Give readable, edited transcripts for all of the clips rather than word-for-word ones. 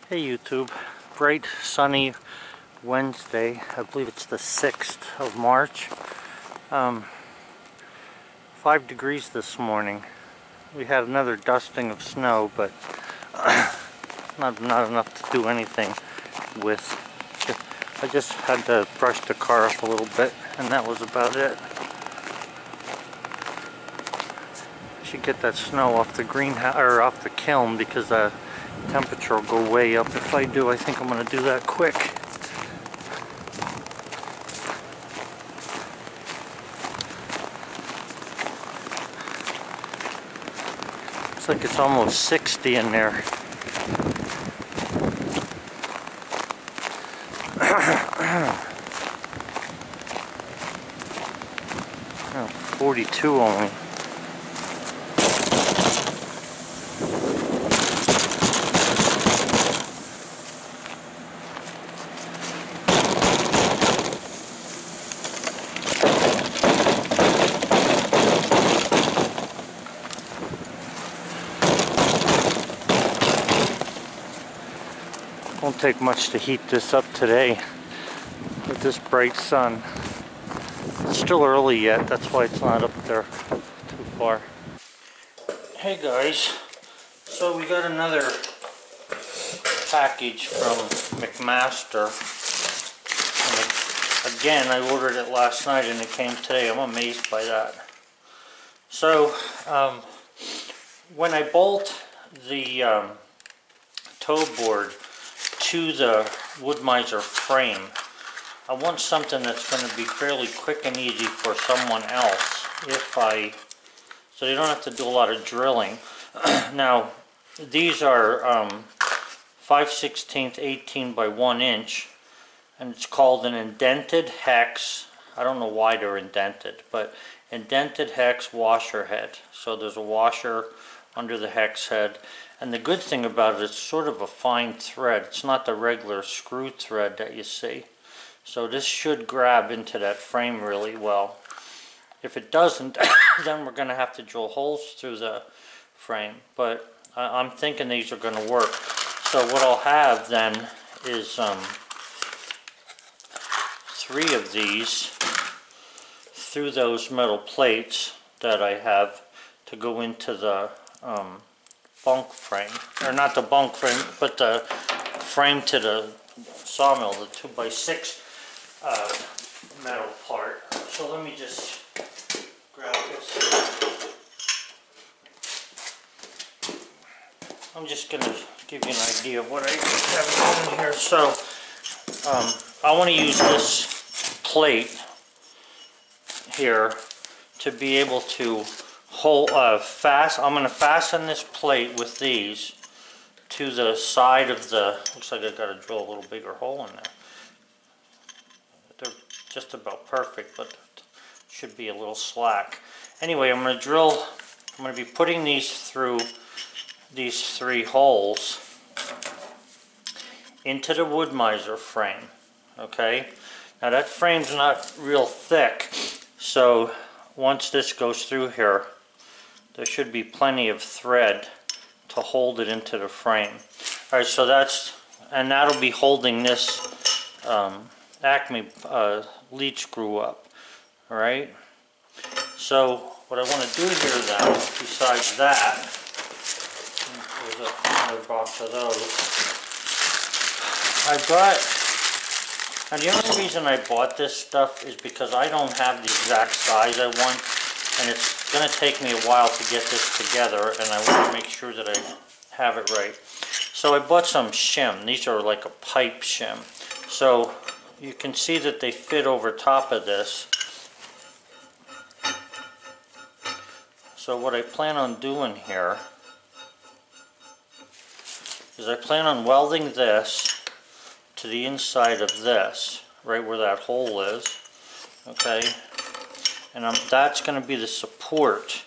Hey YouTube, bright sunny Wednesday, I believe it's the 6th of March. 5 degrees this morning. We had another dusting of snow, but not enough to do anything with. I just had to brush the car off a little bit, and that was about it. I should get that snow off the greenhouse, or off the kiln, because the temperature will go way up. If I do, I think I'm going to do that quick. Looks like it's almost 60 in there. 42 only. Won't take much to heat this up today with this bright sun. It's still early yet, that's why it's not up there too far. Hey guys, so we got another package from McMaster. And again, I ordered it last night and it came today. I'm amazed by that. So, when I bolt the toe board to the Wood-Mizer frame, I want something that's going to be fairly quick and easy for someone else, so they don't have to do a lot of drilling. Now, these are 5/16 18 by 1 inch, and it's called an indented hex. I don't know why they're indented, but indented hex washer head. So there's a washer under the hex head. And the good thing about it, it's sort of a fine thread. It's not the regular screw thread that you see. So this should grab into that frame really well. If it doesn't, then we're going to have to drill holes through the frame. But I'm thinking these are going to work. So what I'll have then is 3 of these through those metal plates that I have to go into the bunk frame, or not the bunk frame, but the frame to the sawmill, the 2x6 metal part. So let me just grab this. I'm just going to give you an idea of what I have in here. So I want to use this plate here to be able to hold I'm going to fasten this plate with these to the side of the, looks like I've got to drill a little bigger hole in there. They're just about perfect, but should be a little slack. Anyway, I'm going to be putting these through these 3 holes into the Wood-Mizer frame. Okay, now that frame's not real thick, so once this goes through here, there should be plenty of thread to hold it into the frame. Alright, so that'll be holding this Acme lead screw up. Alright, so what I want to do here then, besides that, there's another box of those. And the only reason I bought this stuff is because I don't have the exact size I want, and it's going to take me a while to get this together, and I want to make sure that I have it right. So I bought some shim. These are like a pipe shim. So you can see that they fit over top of this. So what I plan on doing here is I plan on welding this to the inside of this, right where that hole is. Okay, and that's going to be the support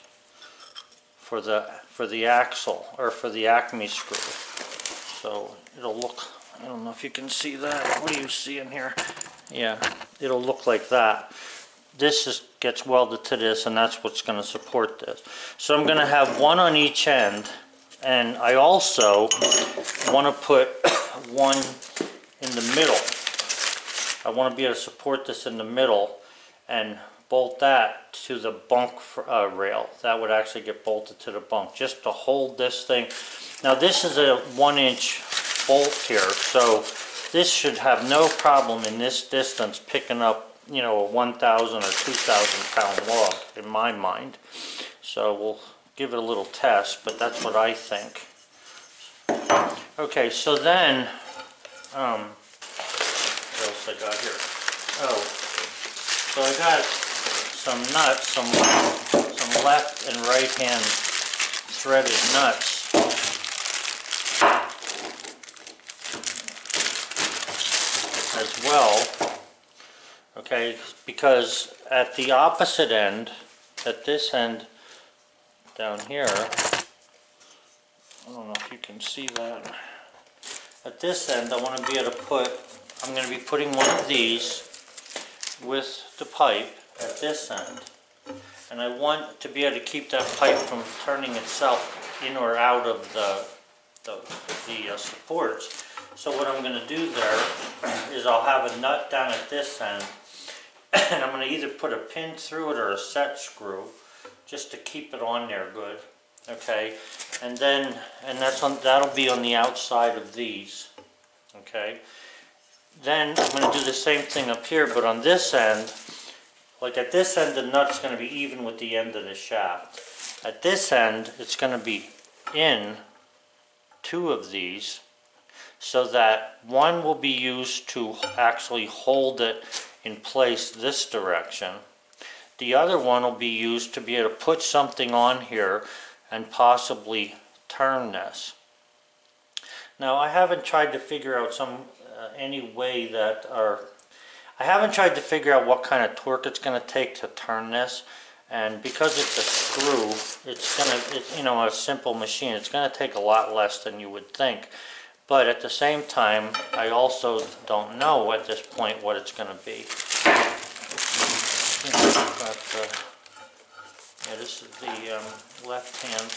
for the axle, or for the Acme screw. So it'll look, I don't know if you can see that. What do you see in here? Yeah, it'll look like that. This gets welded to this, and that's what's going to support this. So I'm going to have one on each end And I also want to put one in the middle. I want to be able to support this in the middle and bolt that to the bunk rail. That would actually get bolted to the bunk just to hold this thing. Now this is a 1-inch bolt here, so this should have no problem in this distance picking up, you know, a 1,000 or 2,000 pound log in my mind. So we'll give it a little test, but that's what I think. Okay, so then, what else I got here? Oh, so I got some nuts, some left and right hand threaded nuts. As well, okay, because at the opposite end, at this end down here, I don't know if you can see that. At this end, I want to be able to put, I'm going to be putting one of these with the pipe at this end. And I want to be able to keep that pipe from turning itself in or out of the supports. So what I'm going to do there is I'll have a nut down at this end, and I'm going to either put a pin through it or a set screw just to keep it on there good. Okay, and then that'll be on the outside of these. Okay, then I'm going to do the same thing up here, but on this end, like at this end, the nut's going to be even with the end of the shaft. At this end, it's going to be in two of these, so that one will be used to actually hold it in place this direction. The other one will be used to be able to put something on here and possibly turn this. Now I haven't tried to figure out any way that, I haven't tried to figure out what kind of torque it's going to take to turn this. And because it's a screw, it's you know, a simple machine, it's going to take a lot less than you would think. But at the same time, I also don't know at this point what it's going to be. Yeah, this is the left hand,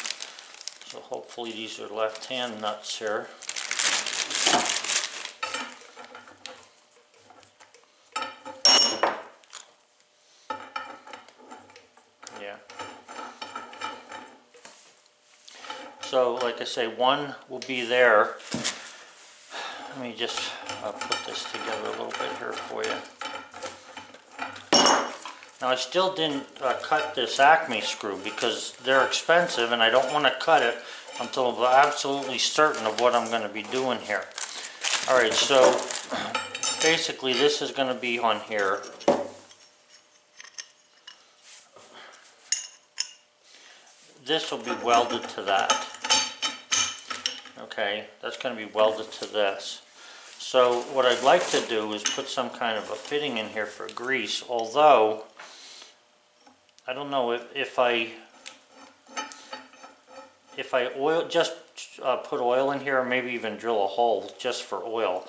so hopefully these are left hand nuts here. Yeah. So like I say, one will be there. Let me just put this together a little bit here for you. Now I still didn't cut this Acme screw because they're expensive and I don't want to cut it until I'm absolutely certain of what I'm going to be doing here. Alright, so basically this is going to be on here. This will be welded to that. Okay, that's going to be welded to this. So what I'd like to do is put some kind of a fitting in here for grease, although I don't know if I oil, just put oil in here, or maybe even drill a hole just for oil.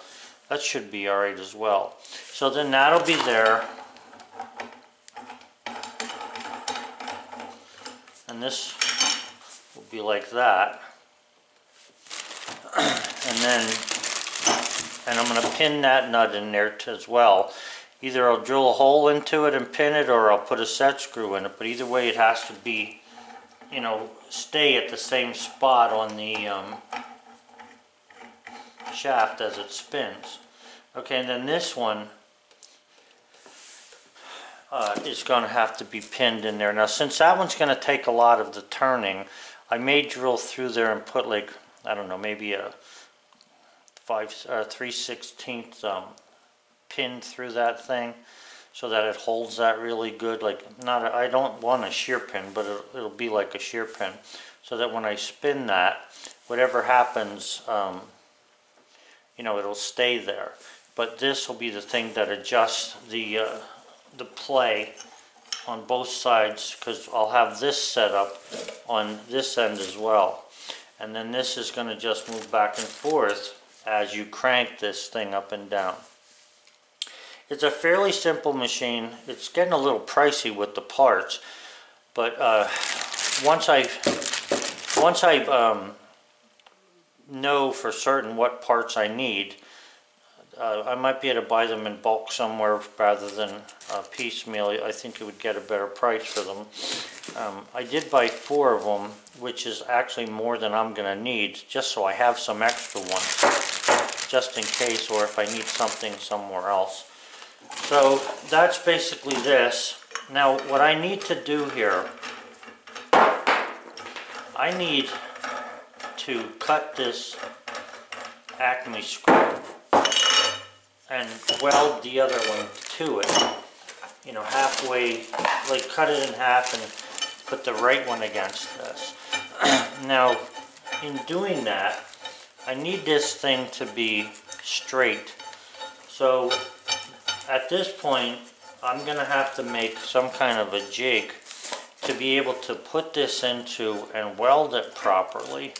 That should be alright as well. So then that'll be there. And this will be like that. And I'm going to pin that nut in there as well. Either I'll drill a hole into it and pin it, or I'll put a set screw in it. But either way, it has to be, you know, stay at the same spot on the shaft as it spins. Okay, and then this one is going to have to be pinned in there. Now, since that one's going to take a lot of the turning, I may drill through there and put, like, I don't know, maybe a 3/16 pin through that thing, so that it holds that really good. Like, I don't want a shear pin, but it'll be like a shear pin, so that when I spin that, whatever happens, you know, it'll stay there. But this will be the thing that adjusts the play on both sides, because I'll have this set up on this end as well. And then this is going to just move back and forth as you crank this thing up and down. It's a fairly simple machine. It's getting a little pricey with the parts, but once I know for certain what parts I need. I might be able to buy them in bulk somewhere rather than piecemeal. I think it would get a better price for them. I did buy 4 of them, which is actually more than I'm going to need, just so I have some extra ones, just in case, or if I need something somewhere else. So that's basically this. Now what I need to do here, I need to cut this Acme screw and weld the other one to it, you know, halfway, like cut it in half and put the right one against this. Now, in doing that, I need this thing to be straight. So, at this point, I'm going to have to make some kind of a jig to be able to put this into and weld it properly.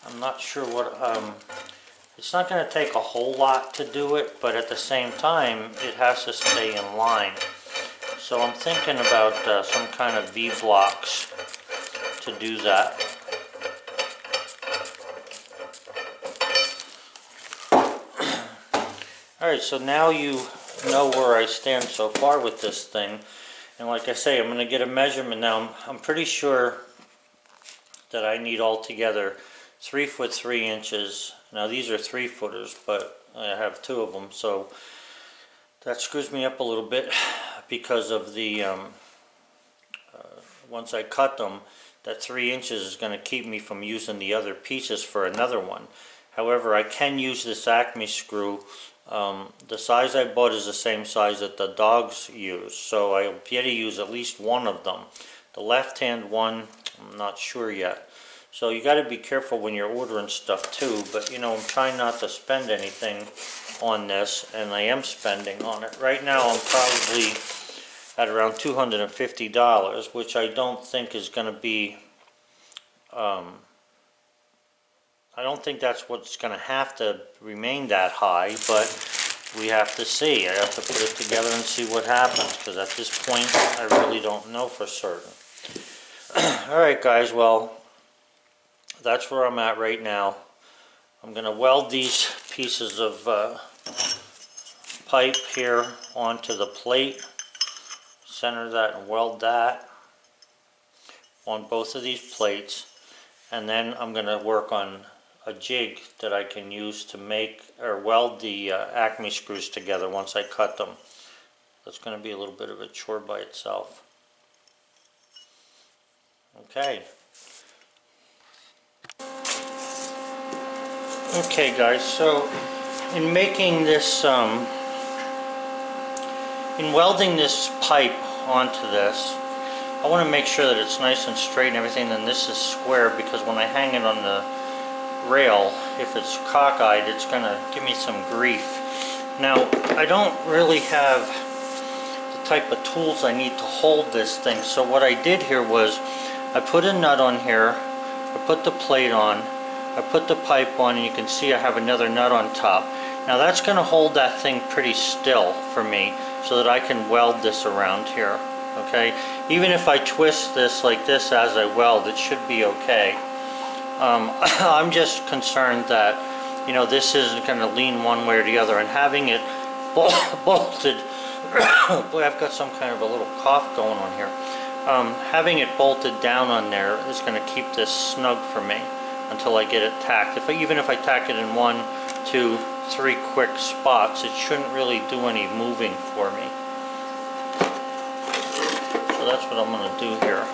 I'm not sure what, it's not going to take a whole lot to do it, but at the same time, it has to stay in line. So I'm thinking about some kind of V-blocks to do that. Alright, so now you know where I stand so far with this thing. And like I say, I'm going to get a measurement now. I'm pretty sure that I need altogether 3 foot 3 inches. Now these are 3-footers, but I have 2 of them, so that screws me up a little bit because of the once I cut them, that 3 inches is going to keep me from using the other pieces for another one. However, I can use this Acme screw. The size I bought is the same size that the dogs use, so I'll be able to use at least one of them. The left-hand one, I'm not sure yet. So you got to be careful when you're ordering stuff too, but you know, I'm trying not to spend anything on this, and I am spending on it. Right now I'm probably at around $250, which I don't think is going to be, I don't think that's what's going to have to remain that high, but we have to see. I have to put it together and see what happens, because at this point I really don't know for certain. Alright guys, well, that's where I'm at right now. I'm going to weld these pieces of pipe here onto the plate, center that and weld that on both of these plates, and then I'm going to work on a jig that I can use to make or weld the Acme screws together once I cut them. That's going to be a little bit of a chore by itself. Okay. Okay guys, so in making this, in welding this pipe onto this, I want to make sure that it's nice and straight and everything, and this is square, because when I hang it on the rail, if it's cockeyed, it's going to give me some grief. Now, I don't really have the type of tools I need to hold this thing, so what I did here was I put a nut on here, I put the plate on, I put the pipe on, and you can see I have another nut on top. Now that's going to hold that thing pretty still for me so that I can weld this around here. Okay, even if I twist this like this as I weld, it should be okay. I'm just concerned that, you know, this isn't going to lean one way or the other, and having it bolted boy, I've got some kind of a little cough going on here. Having it bolted down on there is going to keep this snug for me until I get it tacked. Even if I tack it in 1, 2, 3 quick spots, it shouldn't really do any moving for me. So that's what I'm going to do here.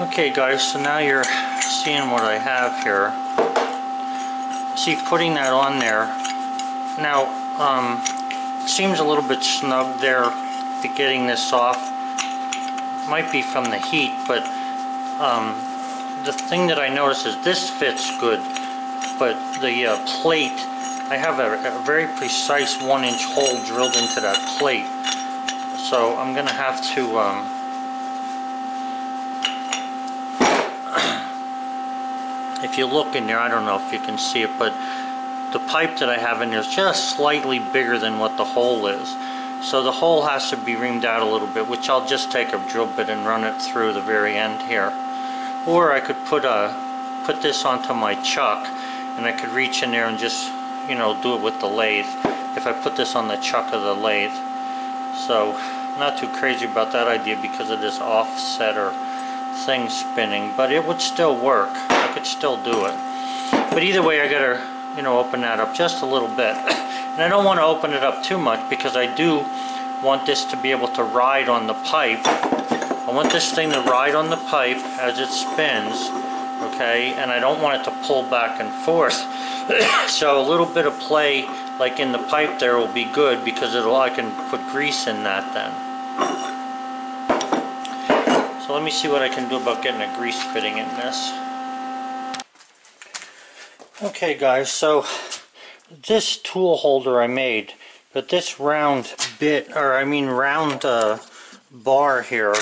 Okay guys, so now you're seeing what I have here. See, putting that on there. Now, it seems a little bit snug there to getting this off. Might be from the heat, but the thing that I noticed is this fits good, but the plate, I have a very precise 1-inch hole drilled into that plate, so I'm gonna have to if you look in there, I don't know if you can see it, but the pipe that I have in there is just slightly bigger than what the hole is. So the hole has to be reamed out a little bit, which I'll just take a drill bit and run it through the very end here. Or I could put this onto my chuck, and I could reach in there and just, you know, do it with the lathe. If I put this on the chuck of the lathe. So, not too crazy about that idea because of this offsetter thing spinning, but it would still work. I could still do it. But either way, I gotta, you know, open that up just a little bit. And I don't want to open it up too much because I do want this to be able to ride on the pipe. I want this thing to ride on the pipe as it spins, okay? And I don't want it to pull back and forth. So a little bit of play like in the pipe there will be good because I can put grease in that then. So let me see what I can do about getting a grease fitting in this. Okay guys, so this tool holder I made, but this round bit, or I mean round bar here,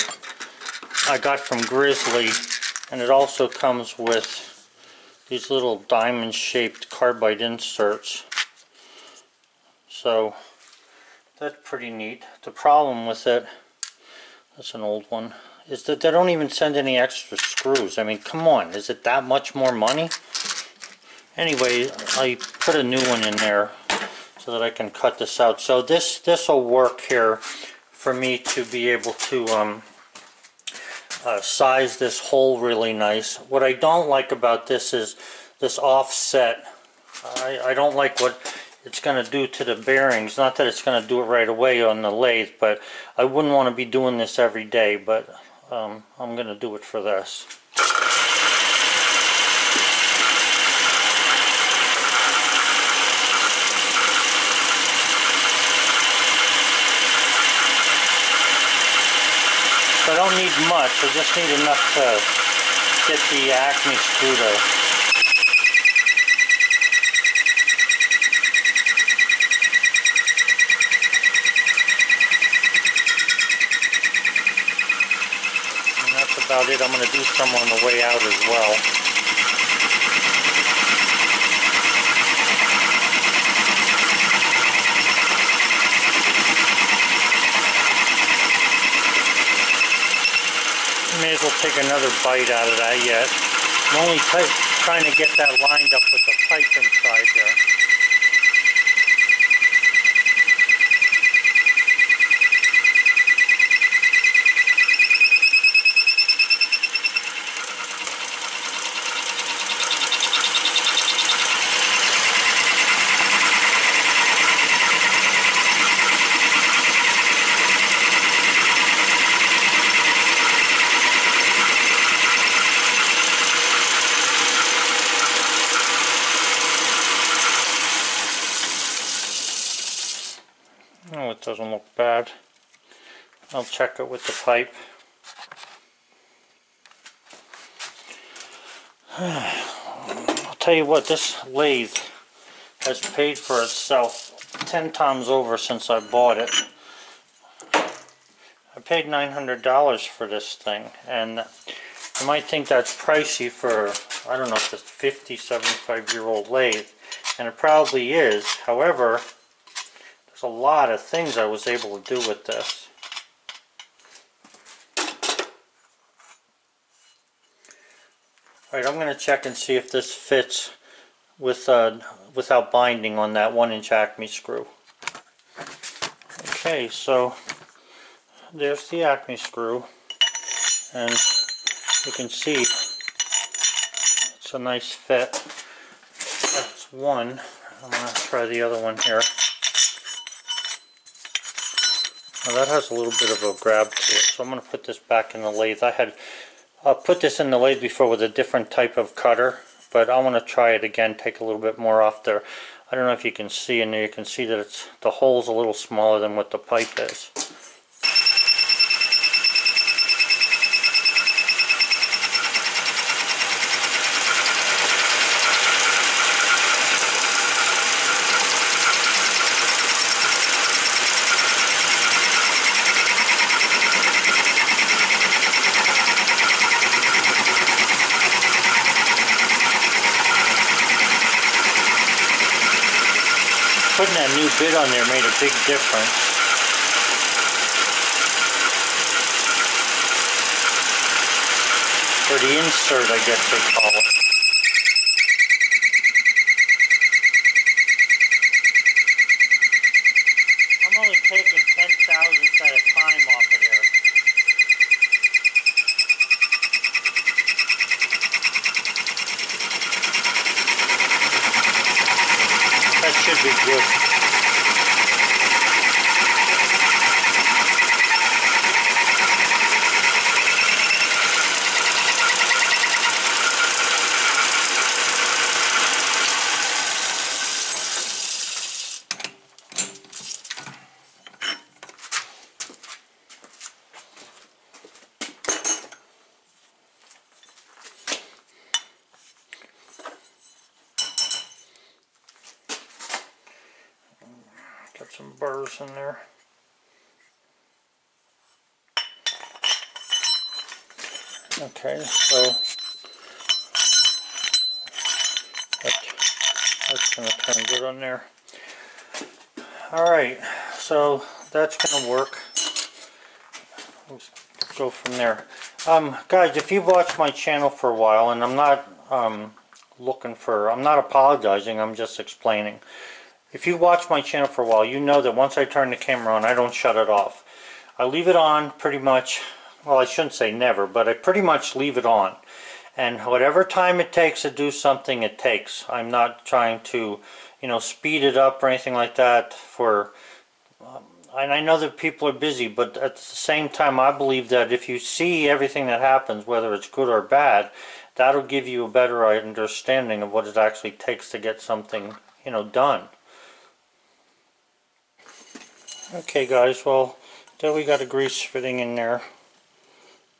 I got from Grizzly, and it also comes with these little diamond shaped carbide inserts. So that's pretty neat. The problem with it, that's an old one, is that they don't even send any extra screws. I mean, come on, is it that much more money? Anyway, I put a new one in there so that I can cut this out. So this will work here for me to be able to size this hole really nice. What I don't like about this is this offset. I don't like what it's going to do to the bearings. Not that it's going to do it right away on the lathe, but I wouldn't want to be doing this every day, but I'm going to do it for this. So I don't need much, I just need enough to get the Acme screw to. And that's about it. I'm going to do some on the way out as well. May as well take another bite out of that yet. I'm only trying to get that lined up with the pipe inside there. Oh, it doesn't look bad. I'll check it with the pipe. I'll tell you what, this lathe has paid for itself 10 times over since I bought it. I paid $900 for this thing, and you might think that's pricey for, I don't know if it's a 50, 75-year-old lathe, and it probably is. However, there's a lot of things I was able to do with this. Alright, I'm going to check and see if this fits with without binding on that 1-inch Acme screw. Okay, so there's the Acme screw, and you can see it's a nice fit. That's one. I'm going to try the other one here. Now that has a little bit of a grab to it, so I'm going to put this back in the lathe. I had put this in the lathe before with a different type of cutter, but I want to try it again, take a little bit more off there. I don't know if you can see in there, you can see that the hole's a little smaller than what the pipe is. putting that new bit on there made a big difference. Or the insert, I guess they call it. I'm only taking 10 thousandths at a time off of there. That should be good. Got some burrs in there. Okay, so that's going to turn good on there. Alright, so that's going to work. Let's go from there. Guys, if you've watched my channel for a while, and I'm not I'm not apologizing, I'm just explaining. If you watch my channel for a while, you know that once I turn the camera on, I don't shut it off. I leave it on pretty much, well, I shouldn't say never, but I pretty much leave it on. And whatever time it takes to do something, it takes. I'm not trying to, you know, speed it up or anything like that for... and I know that people are busy, but at the same time, I believe that if you see everything that happens, whether it's good or bad, that'll give you a better understanding of what it actually takes to get something, you know, done. Okay guys, well, there we got a grease fitting in there,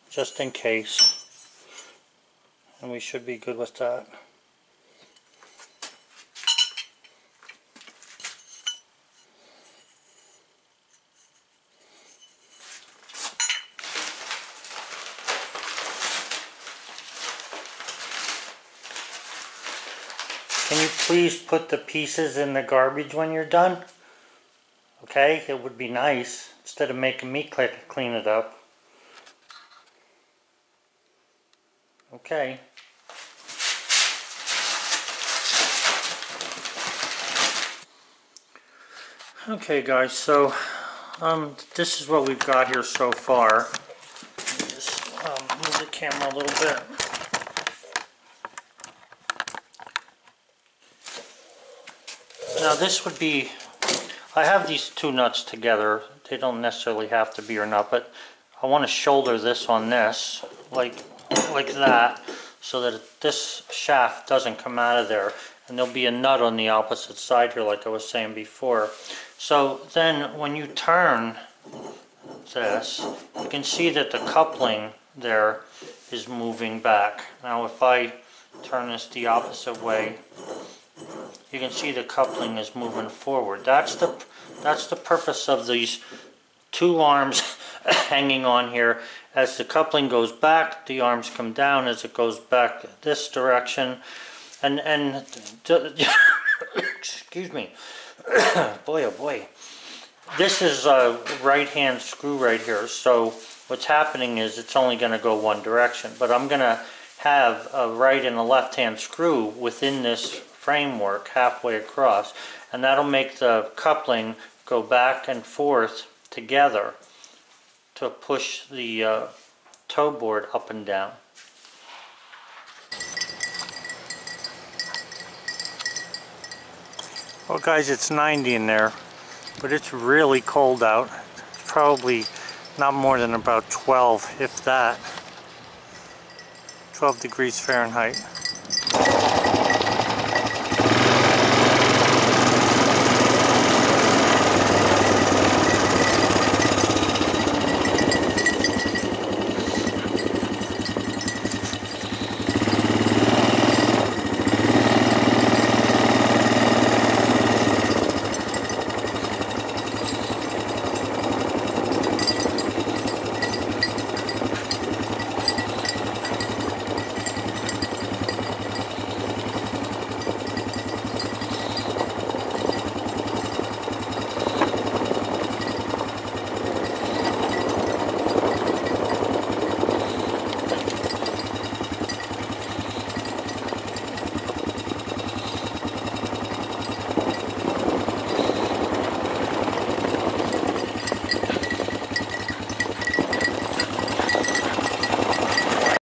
just in case, and we should be good with that. Can you please put the pieces in the garbage when you're done? Okay, it would be nice, instead of making me clean it up. Okay. Okay guys, so this is what we've got here so far. Let me just move the camera a little bit. Now this would be, I have these two nuts together. They don't necessarily have to be or not, but I want to shoulder this on this, like that, so that this shaft doesn't come out of there. And there'll be a nut on the opposite side here, like I was saying before. So then when you turn this, you can see that the coupling there is moving back. Now if I turn this the opposite way, you can see the coupling is moving forward. That's the purpose of these two arms hanging on here. As the coupling goes back, the arms come down as it goes back this direction. And excuse me, boy oh boy. This is a right hand screw right here, so what's happening is it's only going to go one direction, but I'm going to have a right and a left hand screw within this framework halfway across, and that'll make the coupling go back and forth together to push the toe board up and down. Well guys, it's 90 in there, but it's really cold out. It's probably not more than about 12, if that. 12 degrees Fahrenheit.